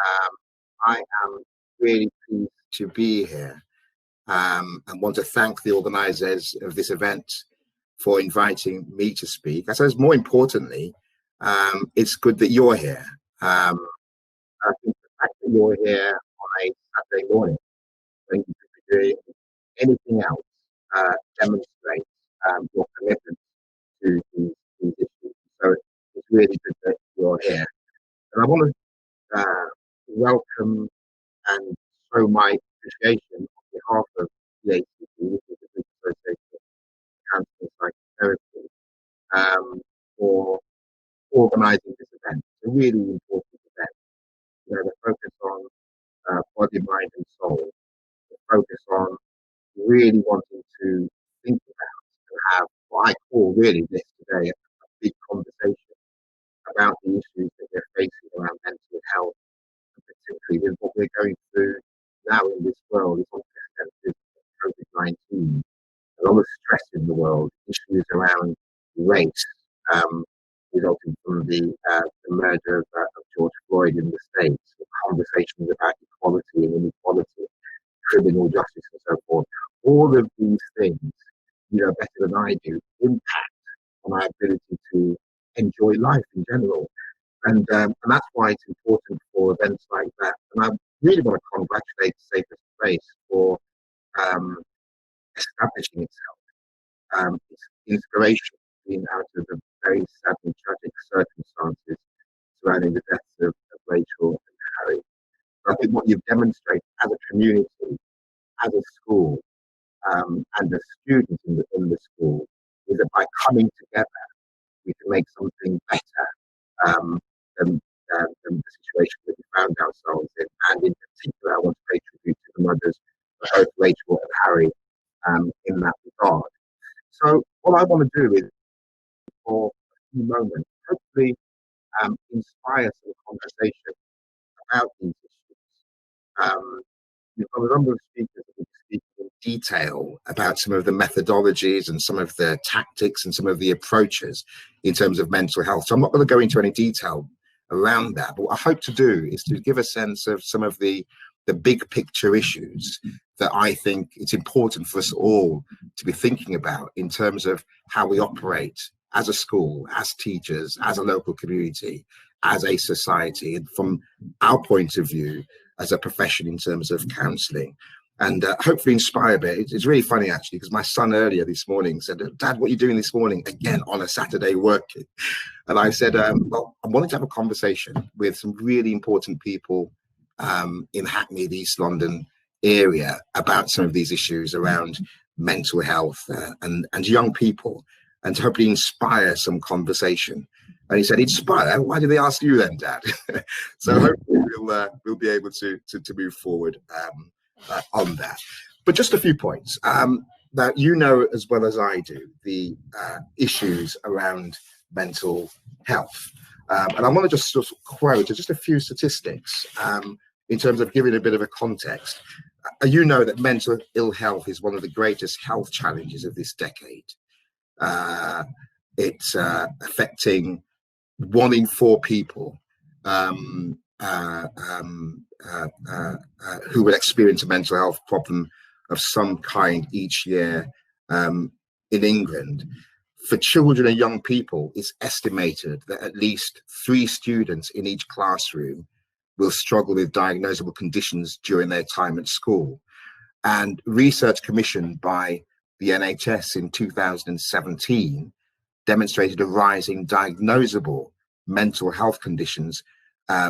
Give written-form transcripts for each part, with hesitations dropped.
Um, I am really pleased to be here and want to thank the organisers of this event for inviting me to speak. I suppose more importantly, it's good that you're here. I think the fact that you're here on a Saturday morning, when you could be doing anything else, demonstrates your commitment to these issues. So it's really good that you're here. And I want to welcome and show my appreciation on behalf of the ACP, which is the British Association of Cancer and Psychotherapy, for organising this event. It's a really important event. You know, the focus on body, mind, and soul, the focus on really wanting to think about and have what I call really this today a big conversation about the issues that we're facing around mental health, and particularly with what we're going through now in this world, this unprecedented COVID-19. A lot of stress in the world, issues around race, resulting from the murder of George Floyd in the States, conversations about equality and inequality, criminal justice and so forth. All of these things, you know, better than I do, impact on our ability to enjoy life in general. And that's why it's important for events like that. And I really want to congratulate Safest Space for establishing itself. It's inspiration being out of the very sad and tragic circumstances surrounding the deaths of Rachel and Harry. I think what you've demonstrated as a community, as a school, and the students in the school, is that by coming together, we can make something better than the situation that we found ourselves in. And in particular, I want to pay tribute to the mothers of both Rachel and Harry in that regard. So what I want to do is, for a few moments, hopefully inspire some conversation about these issues. You've got a number of speakers that will speak in detail about some of the methodologies and some of the tactics and some of the approaches in terms of mental health. So I'm not going to go into any detail around that, but what I hope to do is to give a sense of some of the big picture issues that I think it's important for us all to be thinking about in terms of how we operate as a school, as teachers, as a local community, as a society, and from our point of view as a profession in terms of counselling, and hopefully inspire a bit. It's really funny actually, because my son earlier this morning said, "Dad, what are you doing this morning?" Again, on a Saturday working. And I said, well, I wanted to have a conversation with some really important people in Hackney, the East London area, about some of these issues around mental health and young people, and to hopefully inspire some conversation. And he said, "Inspire? Why did they ask you then, Dad?" So hopefully we'll be able to move forward on that. But just a few points. That you know as well as I do the issues around mental health. And I want to just sort of quote just a few statistics in terms of giving a bit of a context. You know that mental ill health is one of the greatest health challenges of this decade. It's affecting 1 in 4 people who will experience a mental health problem of some kind each year in England. For children and young people, it's estimated that at least 3 students in each classroom will struggle with diagnosable conditions during their time at school. And research commissioned by the NHS in 2017 demonstrated a rise in diagnosable mental health conditions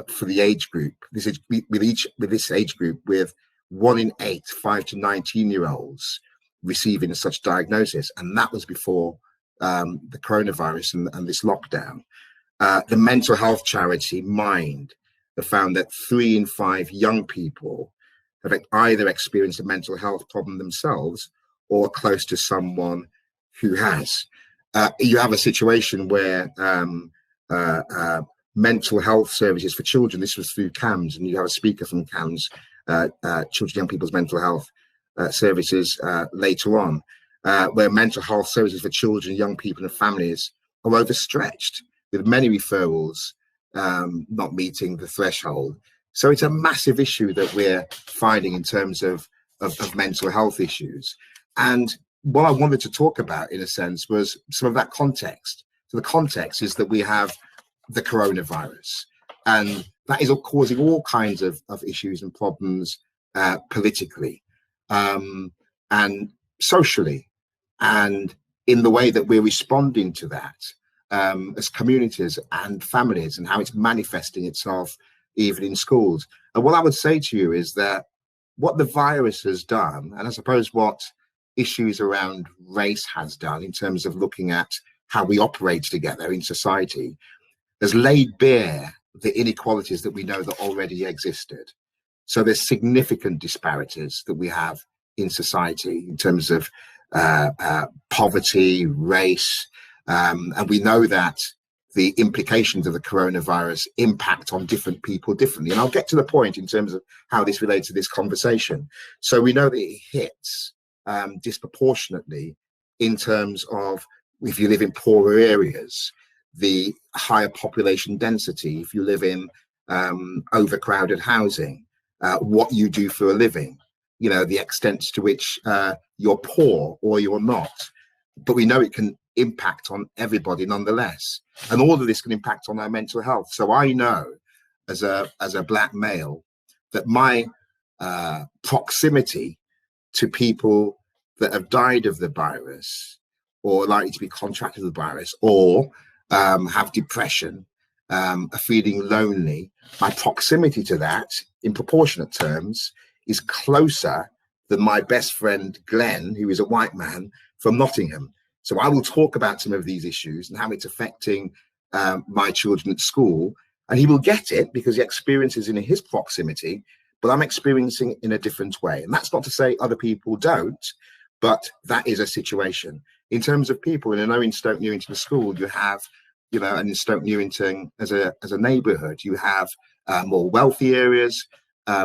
for the age group. This is with this age group, with 1 in 8 5 to 19-year-olds receiving such diagnosis, and that was before the coronavirus and this lockdown. The mental health charity Mind have found that 3 in 5 young people have either experienced a mental health problem themselves or close to someone who has. You have a situation where mental health services for children, this was through CAMS, and you have a speaker from CAMS, Children and Young People's Mental Health Services later on, where mental health services for children, young people and families are overstretched, with many referrals not meeting the threshold. So it's a massive issue that we're finding in terms of mental health issues. And what I wanted to talk about, in a sense, was some of that context. So the context is that we have the coronavirus, and that is causing all kinds of issues and problems politically and socially, and in the way that we're responding to that as communities and families, and how it's manifesting itself even in schools. And what I would say to you is that what the virus has done, and I suppose what issues around race has done in terms of looking at how we operate together in society, has laid bare the inequalities that we know that already existed. So there's significant disparities that we have in society in terms of poverty, race, and we know that the implications of the coronavirus impact on different people differently. And I'll get to the point in terms of how this relates to this conversation. So we know that it hits disproportionately in terms of, if you live in poorer areas, the higher population density, if you live in overcrowded housing, what you do for a living, you know, the extent to which you're poor or you're not. But we know it can impact on everybody nonetheless. And all of this can impact on our mental health. So I know as a Black male that my proximity to people that have died of the virus, or likely to be contracted the virus, or have depression, are feeling lonely, my proximity to that in proportionate terms is closer than my best friend Glenn, who is a white man from Nottingham. So I will talk about some of these issues and how it's affecting my children at school, and he will get it because he experiences in his proximity, but I'm experiencing in a different way. And that's not to say other people don't, but that is a situation. In terms of people, and I know in Stoke Newington School, you have, you know, and in Stoke Newington as a neighbourhood, you have more wealthy areas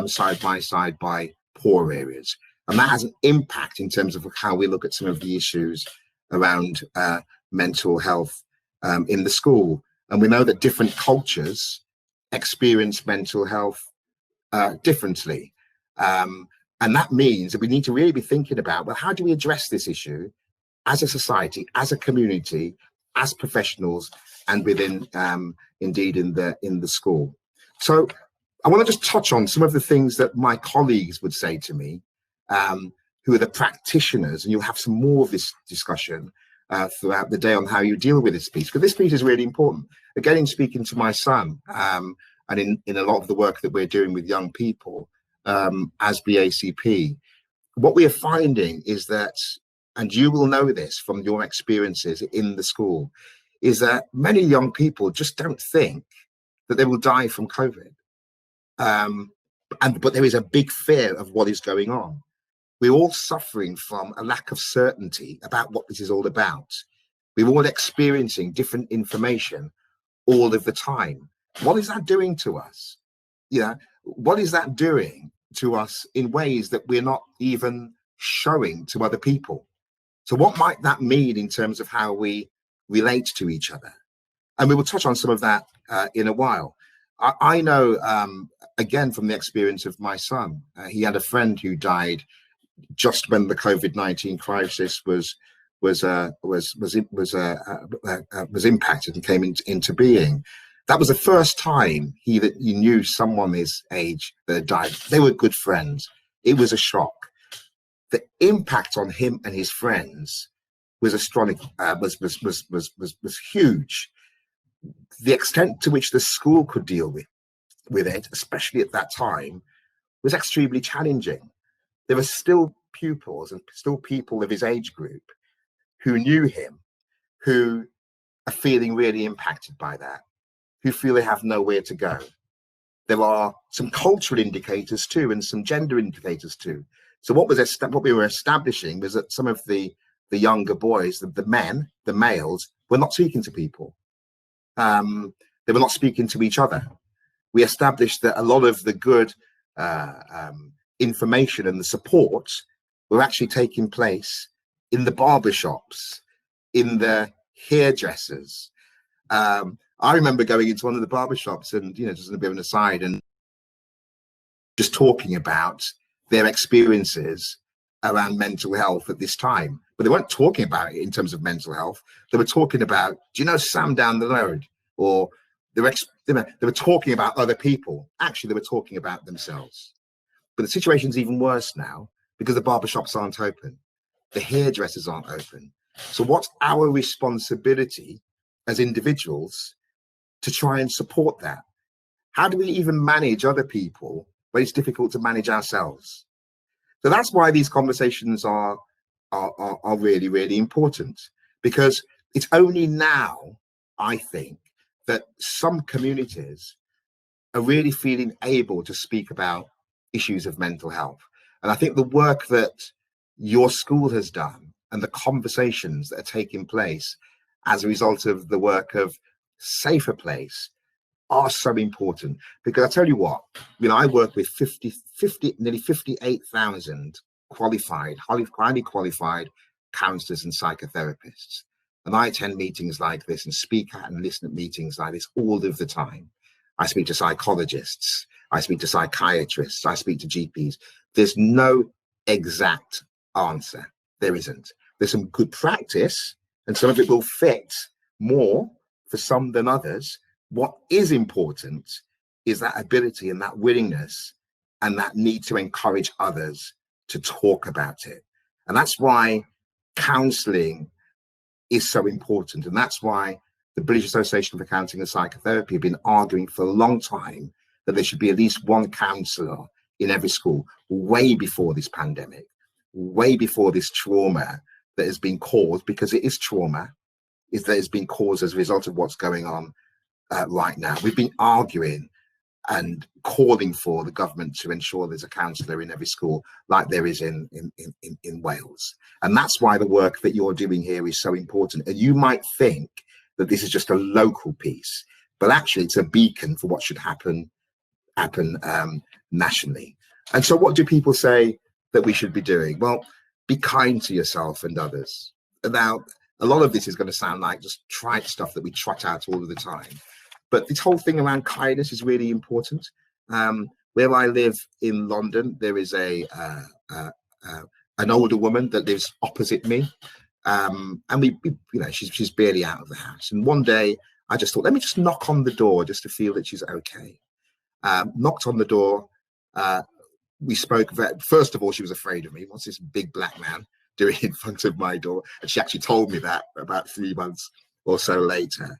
side by side by poor areas. And that has an impact in terms of how we look at some of the issues around mental health in the school. And we know that different cultures experience mental health differently. And that means that we need to really be thinking about, well, how do we address this issue as a society, as a community, as professionals, and within indeed in the school. So I want to just touch on some of the things that my colleagues would say to me, who are the practitioners, and you'll have some more of this discussion throughout the day on how you deal with this piece, because this piece is really important. Again, in speaking to my son, and in a lot of the work that we're doing with young people as BACP, what we are finding is that, and you will know this from your experiences in the school, is that many young people just don't think that they will die from COVID. But there is a big fear of what is going on. We're all suffering from a lack of certainty about what this is all about. We're all experiencing different information all of the time. What is that doing to us? Yeah, what is that doing to us in ways that we're not even showing to other people? So what might that mean in terms of how we relate to each other? And we will touch on some of that in a while. I know, again, from the experience of my son, he had a friend who died just when the COVID-19 crisis was impacted and came into being. That was the first time he knew someone his age that had died. They were good friends. It was a shock. The impact on him and his friends was astronomical. Was huge. The extent to which the school could deal with it, especially at that time, was extremely challenging. There were still pupils and still people of his age group who knew him, who are feeling really impacted by that, who feel they have nowhere to go. There are some cultural indicators too, and some gender indicators too. So what we were establishing was that some of the younger boys, the men, the males, were not speaking to people. They were not speaking to each other. We established that a lot of the good information and the support were actually taking place in the barbershops, in the hairdressers. I remember going into one of the barbershops and, you know, just a bit of an aside, and just talking about their experiences around mental health at this time. But they weren't talking about it in terms of mental health. They were talking about, do you know Sam down the road? Or they were talking about other people. Actually, they were talking about themselves. But the situation's even worse now because the barbershops aren't open. The hairdressers aren't open. So what's our responsibility as individuals to try and support that? How do we even manage other people when it's difficult to manage ourselves? So that's why these conversations are really, really important, because it's only now, I think, that some communities are really feeling able to speak about issues of mental health. And I think the work that your school has done and the conversations that are taking place as a result of the work of Safer Place are so important. Because I tell you what, I work with nearly 58,000 qualified, highly qualified counselors and psychotherapists. And I attend meetings like this and speak at and listen at meetings like this all of the time. I speak to psychologists, I speak to psychiatrists, I speak to GPs. There's no exact answer. There isn't. There's some good practice, and some of it will fit more for some than others. What is important is that ability and that willingness and that need to encourage others to talk about it. And that's why counselling is so important. And that's why the British Association for Counselling and Psychotherapy have been arguing for a long time that there should be at least one counsellor in every school, way before this pandemic, way before this trauma that has been caused, because it is trauma, that has been caused as a result of what's going on right now. We've been arguing and calling for the government to ensure there's a counsellor in every school, like there is in Wales. And that's why the work that you're doing here is so important. And you might think that this is just a local piece, but actually it's a beacon for what should happen nationally. And so what do people say that we should be doing? Well, be kind to yourself and others. Now, a lot of this is going to sound like just trite stuff that we trot out all of the time. But this whole thing around kindness is really important. Where I live in London, there is an older woman that lives opposite me. And she's barely out of the house. And one day I just thought, let me just knock on the door just to feel that she's okay. Knocked on the door. We spoke. First of all, she was afraid of me. What's this big black man doing in front of my door? And she actually told me that about 3 months or so later.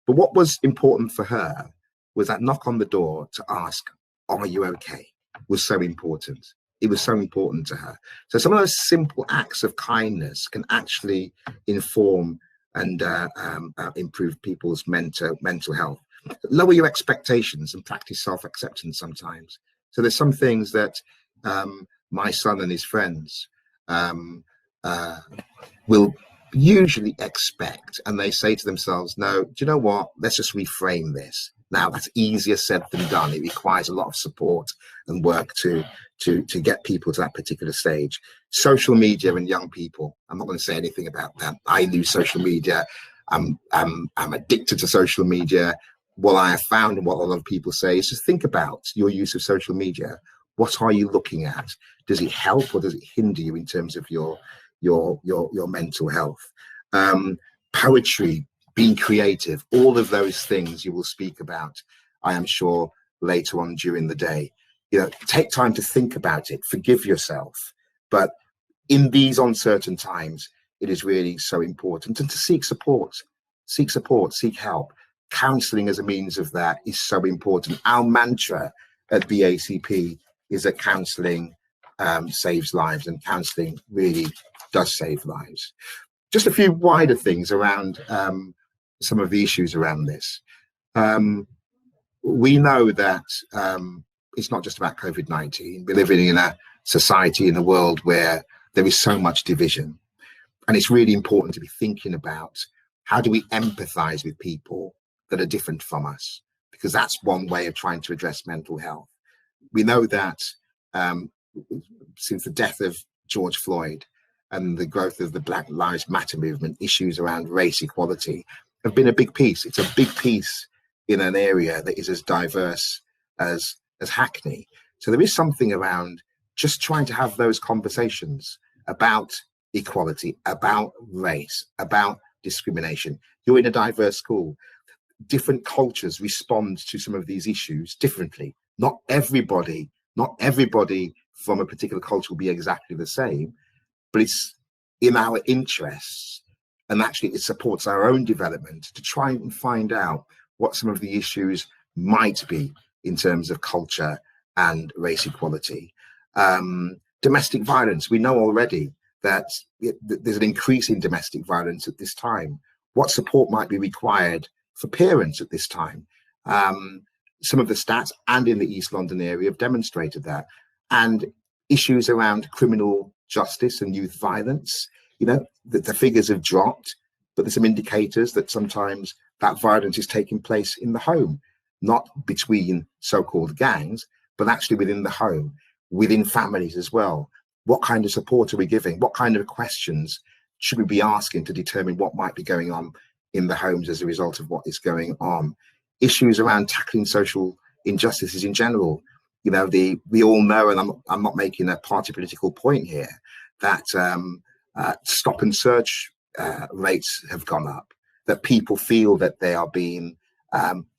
But what was important for her was that knock on the door to ask, are you okay? Was so important. It was so important to her. So some of those simple acts of kindness can actually inform and improve people's mental health. Lower your expectations and practice self-acceptance sometimes. So there's some things that my son and his friends will usually expect, and they say to themselves, no, do you know what, let's just reframe this. Now, that's easier said than done. It requires a lot of support and work to get people to that particular stage. Social media and young people, I'm not going to say anything about that. I use social media. I'm addicted to social media. What I have found and what a lot of people say is just think about your use of social media. What are you looking at? Does it help or does it hinder you in terms of your mental health? Poetry, being creative, all of those things you will speak about, I am sure, later on during the day. Take time to think about it, forgive yourself. But in these uncertain times, it is really so important. And to seek support, seek help. Counselling as a means of that is so important. Our mantra at BACP is that counselling saves lives, and counselling really does save lives. Just a few wider things around some of the issues around this. We know that it's not just about COVID-19. We're living in a society, in a world where there is so much division. And it's really important to be thinking about how do we empathize with people that are different from us, because that's one way of trying to address mental health. We know that since the death of George Floyd and the growth of the Black Lives Matter movement, issues around race equality have been a big piece. It's a big piece in an area that is as diverse as Hackney. So there is something around just trying to have those conversations about equality, about race, about discrimination. You're in a diverse school. Different cultures respond to some of these issues differently. Not everybody from a particular culture will be exactly the same, but it's in our interests, and actually it supports our own development to try and find out what some of the issues might be in terms of culture and race equality. Domestic violence, we know already that there's an increase in domestic violence at this time. What support might be required for parents at this time? Some of the stats and in the East London area have demonstrated that. And issues around criminal justice and youth violence, the figures have dropped, but there's some indicators that sometimes that violence is taking place in the home, not between so-called gangs, but actually within the home, within families as well. What kind of support are we giving? What kind of questions should we be asking to determine what might be going on in the homes as a result of what is going on? Issues around tackling social injustices in general. We all know, and I'm not making a party political point here, that stop and search rates have gone up, that people feel that they are being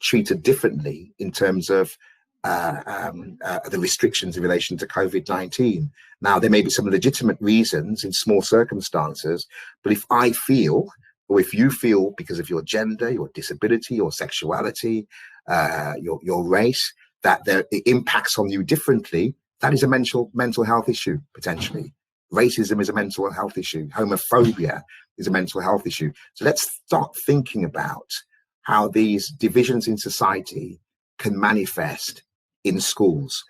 treated differently in terms of the restrictions in relation to COVID-19. Now, there may be some legitimate reasons in small circumstances, but if I feel, or if you feel, because of your gender, your disability, your sexuality, your race, that it impacts on you differently, that is a mental health issue, potentially. Racism is a mental health issue. Homophobia is a mental health issue. So let's start thinking about how these divisions in society can manifest in schools.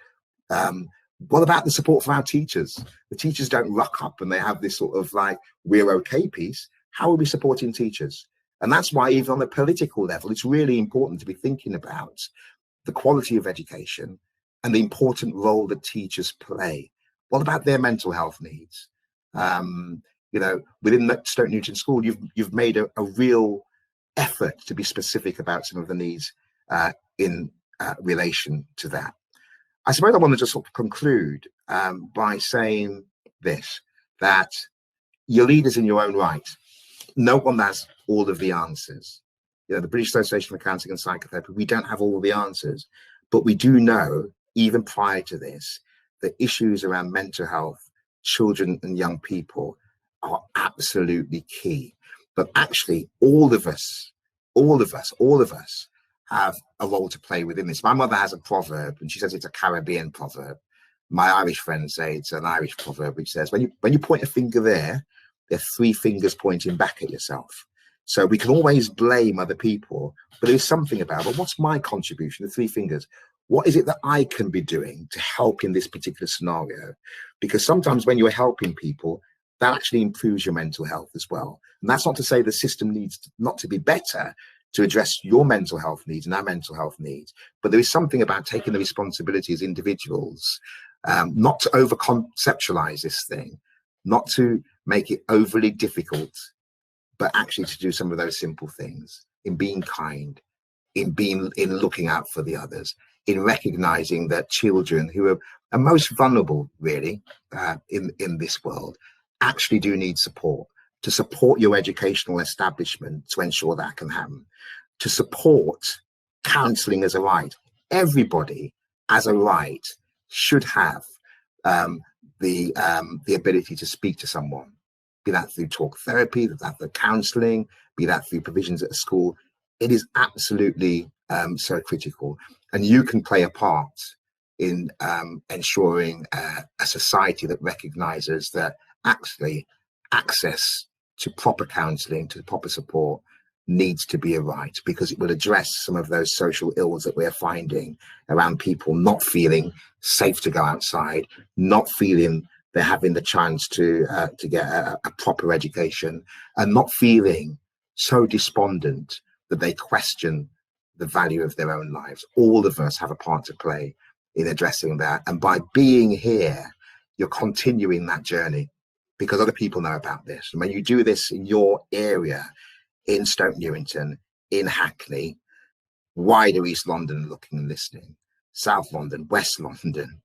What about the support for our teachers? The teachers don't rock up and they have this sort of like, we're okay piece. How are we supporting teachers? And that's why even on the political level, it's really important to be thinking about the quality of education and the important role that teachers play. What about their mental health needs? Within the Stoke Newington School, you've made a real effort to be specific about some of the needs in relation to that. I suppose I want to just sort of conclude by saying this, that you're leaders in your own right. No one has all of the answers. The British Association for Counselling and Psychotherapy, we don't have all the answers, but we do know, even prior to this, that issues around mental health, children and young people are absolutely key. But actually, all of us have a role to play within this. My mother has a proverb, and she says it's a Caribbean proverb. My Irish friends say it's an Irish proverb, which says, when you point a finger there are 3 fingers pointing back at yourself. So we can always blame other people, but there's something about, well, what's my contribution, the 3 fingers? What is it that I can be doing to help in this particular scenario? Because sometimes when you're helping people, that actually improves your mental health as well. And that's not to say the system needs not to be better to address your mental health needs and our mental health needs, but there is something about taking the responsibility as individuals, not to over-conceptualize this thing, not to make it overly difficult, but actually to do some of those simple things, in being kind, in looking out for the others, in recognizing that children who are most vulnerable, really, in this world, actually do need support, to support your educational establishment to ensure that can happen, to support counselling as a right. Everybody, as a right, should have the ability to speak to someone, be that through talk therapy, be that through counselling, be that through provisions at a school. It is absolutely so critical. And you can play a part in ensuring a society that recognises that actually access to proper counselling, to proper support, needs to be a right, because it will address some of those social ills that we're finding around people not feeling safe to go outside, not feeling they're having the chance to get a proper education, and not feeling so despondent that they question the value of their own lives. All of us have a part to play in addressing that. And by being here, you're continuing that journey, because other people know about this. And when you do this in your area, in Stoke Newington, in Hackney, wider East London looking and listening, South London, West London,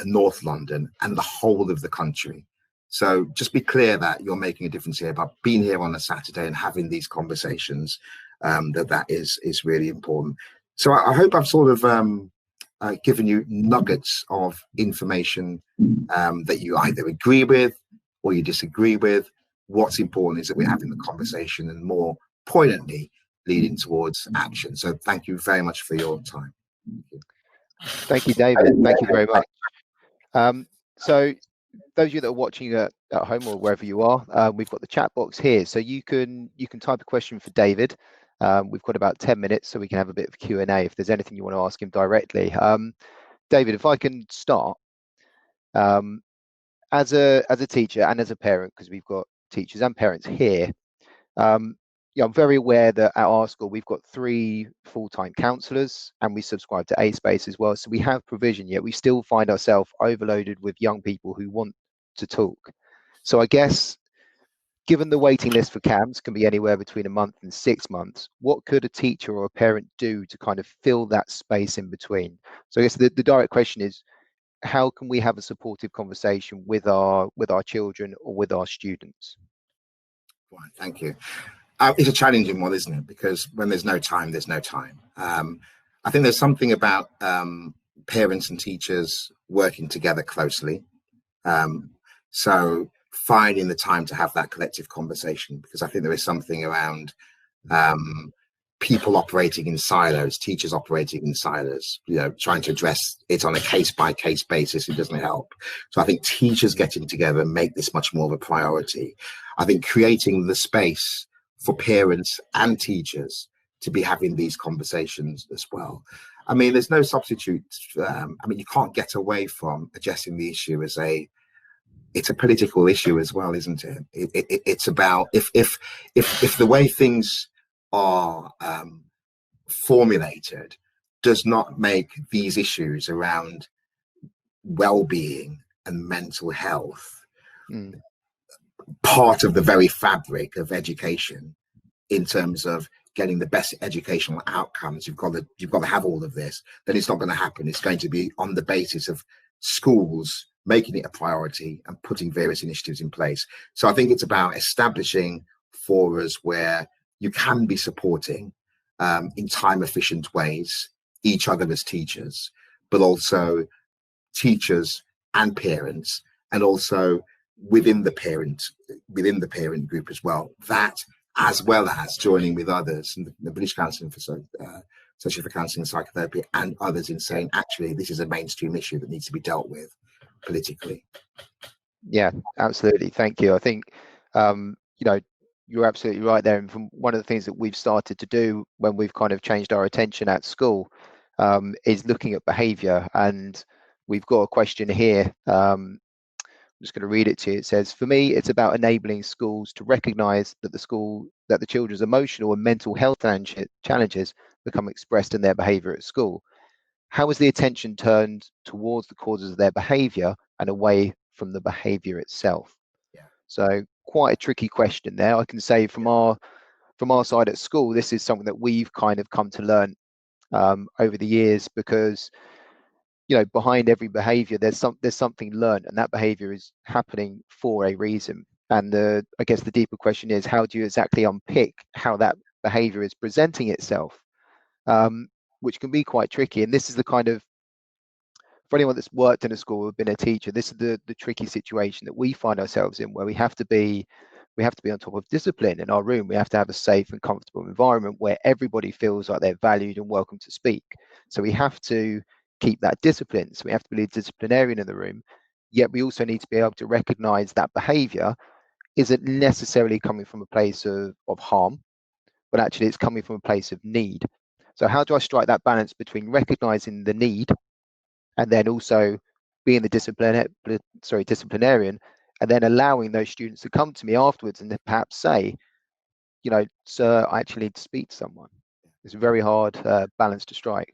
North London, and the whole of the country. So just be clear that you're making a difference here by being here on a Saturday and having these conversations. That is really important. So I hope I've sort of given you nuggets of information that you either agree with or you disagree with. What's important is that we're having the conversation and, more poignantly, leading towards action. So thank you very much for your time. Thank you, David. Thank you very much. So those of you that are watching at home or wherever you are, we've got the chat box here, so you can type a question for David. We've got about 10 minutes, so we can have a bit of Q&A if there's anything you want to ask him directly. David, if I can start, as a teacher and as a parent, because we've got teachers and parents here, yeah, I'm very aware that at our school we've got 3 full-time counsellors and we subscribe to A-Space as well, so we have provision, yet we still find ourselves overloaded with young people who want to talk. So I guess, given the waiting list for CAMS can be anywhere between a month and 6 months, what could a teacher or a parent do to kind of fill that space in between? So I guess the direct question is, how can we have a supportive conversation with our children or with our students? Right, thank you. It's a challenging one, isn't it? Because when there's no time, there's no time. I think there's something about parents and teachers working together closely. So finding the time to have that collective conversation, because I think there is something around people operating in silos, teachers operating in silos, trying to address it on a case-by-case basis, it doesn't help. So I think teachers getting together make this much more of a priority. I think creating the space for parents and teachers to be having these conversations as well. I mean, there's no substitute. You can't get away from addressing the issue as it's a political issue as well, isn't it? It's about if the way things are formulated does not make these issues around well-being and mental health part of the very fabric of education, in terms of getting the best educational outcomes, you've got to have all of this, then it's not going to happen. It's going to be on the basis of schools making it a priority and putting various initiatives in place. So I think it's about establishing forums where you can be supporting in time efficient ways each other as teachers, but also teachers and parents, and also within the parent group as well, that as well as joining with others and the British Council for Social for Counselling and Psychotherapy and others in saying, actually, this is a mainstream issue that needs to be dealt with politically. Yeah, absolutely. Thank you. I think you're absolutely right there. And from one of the things that we've started to do when we've kind of changed our attention at school is looking at behaviour. And we've got a question here. I'm just going to read it to you. It says, for me, it's about enabling schools to recognise that the children's emotional and mental health challenges become expressed in their behaviour at school. How is the attention turned towards the causes of their behaviour and away from the behaviour itself? Yeah. So quite a tricky question there. I can say from our side at school, this is something that we've kind of come to learn over the years, because behind every behavior there's something learned, and that behavior is happening for a reason. And I guess the deeper question is, how do you exactly unpick how that behavior is presenting itself, which can be quite tricky. And this is the kind of, for anyone that's worked in a school or been a teacher, this is the tricky situation that we find ourselves in, where we have to be on top of discipline in our room. We have to have a safe and comfortable environment where everybody feels like they're valued and welcome to speak. So we have to keep that discipline. So we have to be a disciplinarian in the room, yet we also need to be able to recognize that behavior isn't necessarily coming from a place of harm, but actually it's coming from a place of need. So how do I strike that balance between recognizing the need and then also being the disciplinarian, and then allowing those students to come to me afterwards and perhaps say, sir, I actually need to speak to someone? It's a very hard balance to strike.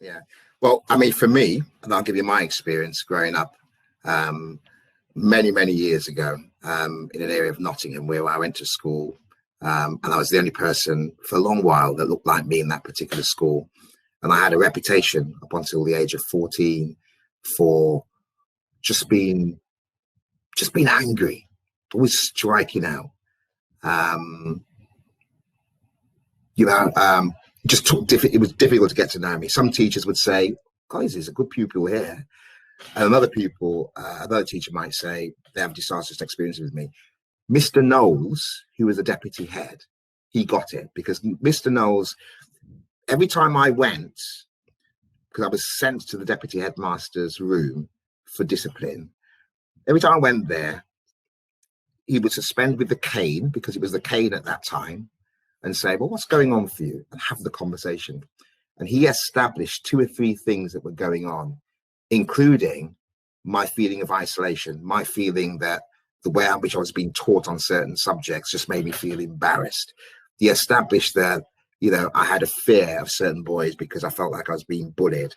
Yeah. Well, I mean, for me, and I'll give you my experience growing up many, many years ago in an area of Nottingham where I went to school, and I was the only person for a long while that looked like me in that particular school. And I had a reputation up until the age of 14 for just being angry, always striking out. It was difficult to get to know me. Some teachers would say, guys, there's a good pupil here. And another teacher might say they have disastrous experiences with me. Mr. Knowles, who was the deputy head, he got it, because Mr. Knowles, every time I went, because I was sent to the deputy headmaster's room for discipline, every time I went there, he would suspend with the cane, because it was the cane at that time, and say, well, what's going on for you? And have the conversation. And he established 2 or 3 things that were going on, including my feeling of isolation, my feeling that the way in which I was being taught on certain subjects just made me feel embarrassed. He established that, I had a fear of certain boys because I felt like I was being bullied.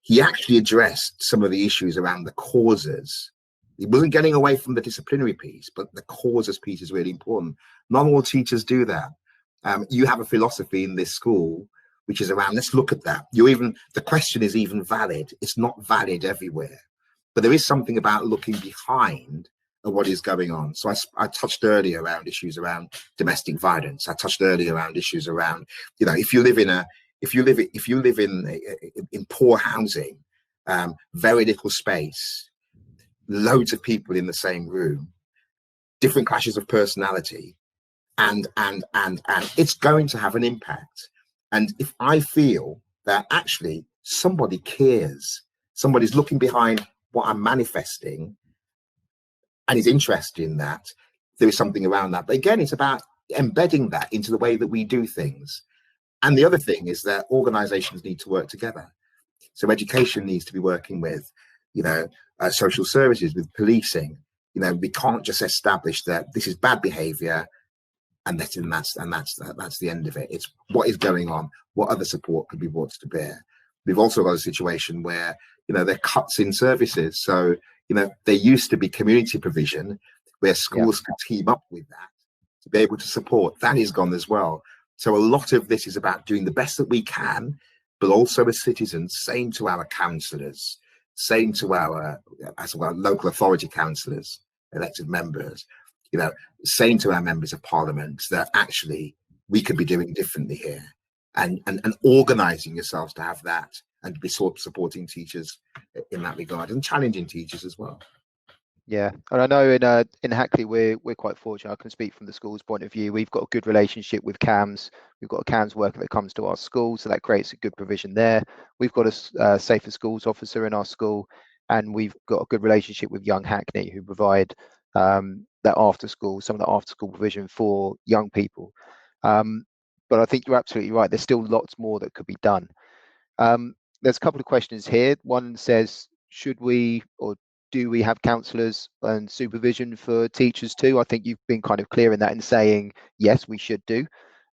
He actually addressed some of the issues around the causes. He wasn't getting away from the disciplinary piece, but the causes piece is really important. Not all teachers do that. You have a philosophy in this school which is around, let's look at that. The question is even valid. It's not valid everywhere, but there is something about looking behind at what is going on. So I touched earlier around issues around domestic violence. I touched earlier around issues around, if you live in poor housing, very little space, loads of people in the same room, different clashes of personality, and it's going to have an impact. And if I feel that actually somebody cares, somebody's looking behind what I'm manifesting and is interested in that, there is something around that. But again, it's about embedding that into the way that we do things. And the other thing is that organizations need to work together. So education needs to be working with, social services, with policing. We can't just establish that this is bad behavior and that's the end of it. It's what is going on, what other support could be brought to bear. We've also got a situation where, there are cuts in services. So, there used to be community provision where schools could team up with that to be able to support. That is gone as well. So a lot of this is about doing the best that we can, but also as citizens, saying to our councillors, saying to our local authority councillors, elected members, saying to our members of parliament that actually we could be doing differently here, and organising yourselves to have that, and to be supporting teachers in that regard, and challenging teachers as well. Yeah, and I know in Hackley we're quite fortunate. I can speak from the school's point of view. We've got a good relationship with CAMS. We've got a CAMS worker that comes to our school, so that creates a good provision there. We've got a safer schools officer in our school, and we've got a good relationship with Young Hackney, who provide some of the after school provision for young people. But I think you're absolutely right. There's still lots more that could be done. There's a couple of questions here. One says, should we or do we have counsellors and supervision for teachers too? I think you've been kind of clear in that and saying, yes, we should do.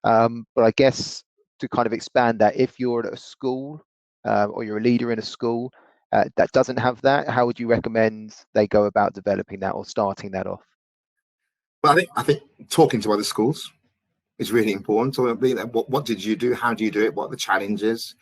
But I guess to kind of expand that, if you're at a school or you're a leader in a school that doesn't have that, how would you recommend they go about developing that or starting that off? Well, I think talking to other schools is really important. So, what did you do? How do you do it? What are the challenges?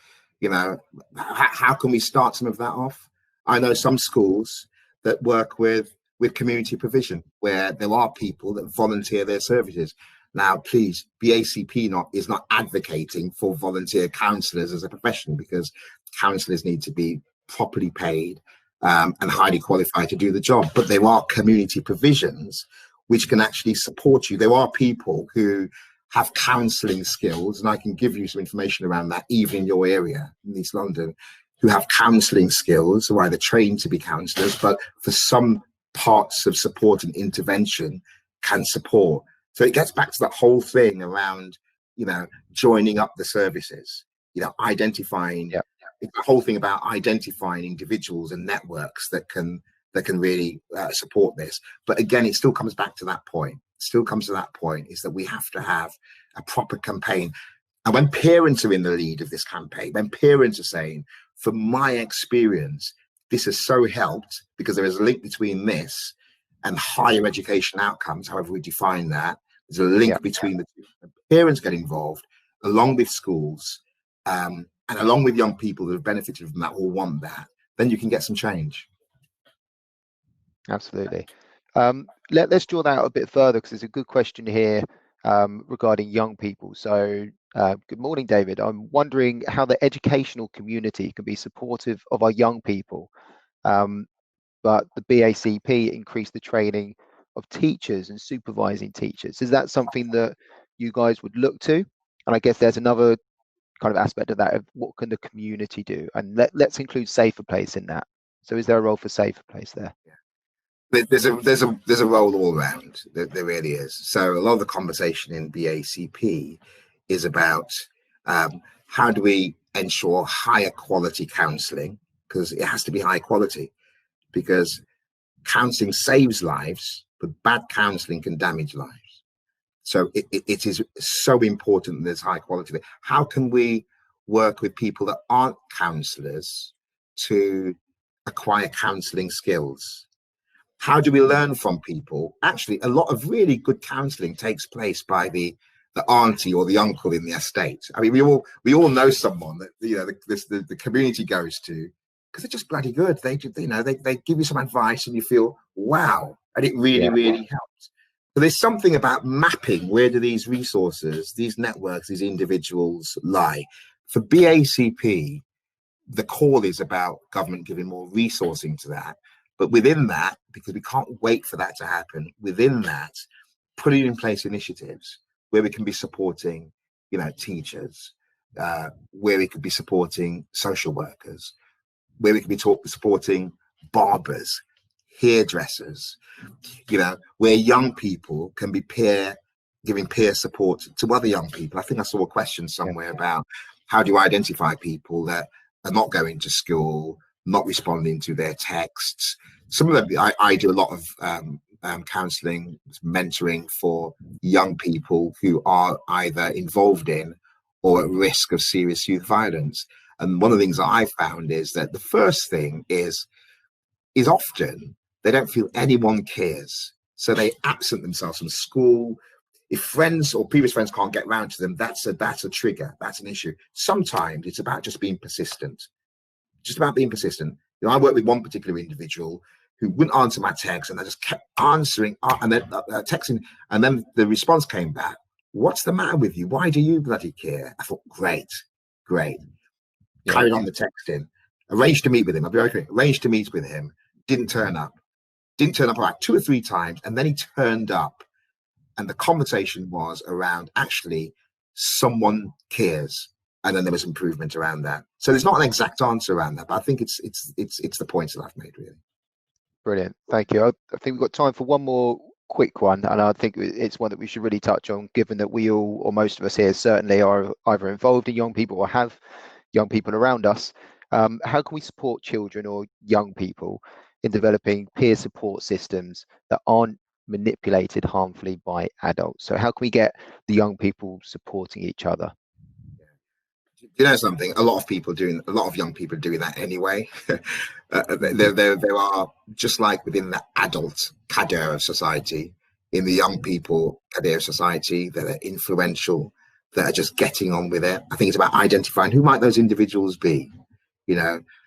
How can we start some of that off? I know some schools that work with community provision, where there are people that volunteer their services. Now, please, BACP is not advocating for volunteer counsellors as a profession, because counsellors need to be properly paid and highly qualified to do the job. But there are community provisions which can actually support you. There are people who have counselling skills, and I can give you some information around that, even in your area, in East London, who have counselling skills, who are either trained to be counsellors, but for some parts of support and intervention can support. So it gets back to that whole thing around, joining up the services, identifying, the whole thing about identifying individuals and networks that can really support this. But again, it still comes back to that point. Is that we have to have a proper campaign. And when parents are in the lead of this campaign, when parents are saying, from my experience, this has so helped, because there is a link between this and higher education outcomes, however we define that. There's a link between the two. Parents get involved, along with schools, and along with young people that have benefited from that or want that. then you can get some change. Absolutely. Let's draw that out a bit further, because there's a good question here regarding young people. So good morning, David. I'm wondering how the educational community can be supportive of our young people, but the BACP increased the training of teachers and supervising teachers. Is that something that you guys would look to? And I guess there's another kind of aspect of that, of what can the community do? And let's include Safer Place in that. So is there a role for Safer Place there? There's a role all around. There really is. So a lot of the conversation in BACP is about how do we ensure higher quality counselling, because it has to be high quality, because counselling saves lives, but bad counselling can damage lives. So it is so important that there's high quality. How can we work with people that aren't counsellors to acquire counselling skills? How do we learn from people? Actually, a lot of really good counselling takes place by the auntie or the uncle in the estate. I mean, we all know someone that the community goes to, because they're just bloody good. They give you some advice and you feel wow, and it really helps. So there's something about mapping, where do these resources, these networks, these individuals lie. For BACP, the call is about government giving more resourcing to that. But within that, because we can't wait for that to happen, within that, putting in place initiatives where we can be supporting, teachers, where we could be supporting social workers, where we could be supporting barbers, hairdressers, where young people can be giving peer support to other young people. I think I saw a question somewhere about how do you identify people that are not going to school, not responding to their texts. Some of them, I do a lot of counselling, mentoring for young people who are either involved in or at risk of serious youth violence. And one of the things that I found is that the first thing is often they don't feel anyone cares. So they absent themselves from school. If friends or previous friends can't get round to them, that's a trigger, that's an issue. Sometimes it's about just being persistent. Just about being persistent. I worked with one particular individual who wouldn't answer my text, and I just kept answering and then texting, and then the response came back, "What's the matter with you? Why do you bloody care?" I thought, great. Carried on the texting, arranged to meet with him. I'll be very clear. Arranged to meet with him, didn't turn up about 2 or 3 times, and then he turned up, and the conversation was around actually someone cares. And then there was improvement around that. So there's not an exact answer around that, but I think it's the points that I've made, really. Brilliant, thank you. I think we've got time for one more quick one, and I think it's one that we should really touch on, given that we all, or most of us here, certainly are either involved in young people or have young people around us. How can we support children or young people in developing peer support systems that aren't manipulated harmfully by adults? So how can we get the young people supporting each other? You know something? A lot of young people doing that anyway. There are, just like within the adult cadre of society, in the young people cadre of society that are influential, that are just getting on with it. I think it's about identifying who might those individuals be.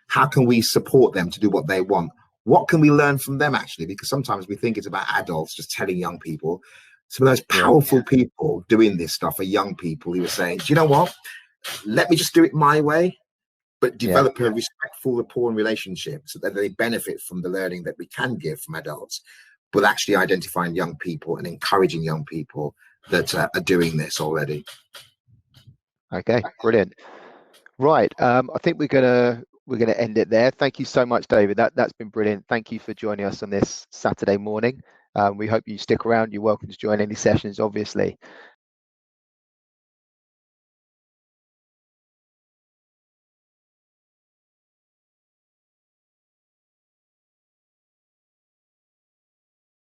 How can we support them to do what they want? What can we learn from them, actually? Because sometimes we think it's about adults just telling young people. Some of those powerful people doing this stuff are young people who are saying, do you know what? Let me just do it my way, but develop a respectful rapport and relationship so that they benefit from the learning that we can give from adults, but actually identifying young people and encouraging young people that are doing this already. Okay, brilliant. Right, I think we're gonna end it there. Thank you so much, David. That's been brilliant. Thank you for joining us on this Saturday morning. We hope you stick around. You're welcome to join any sessions, obviously.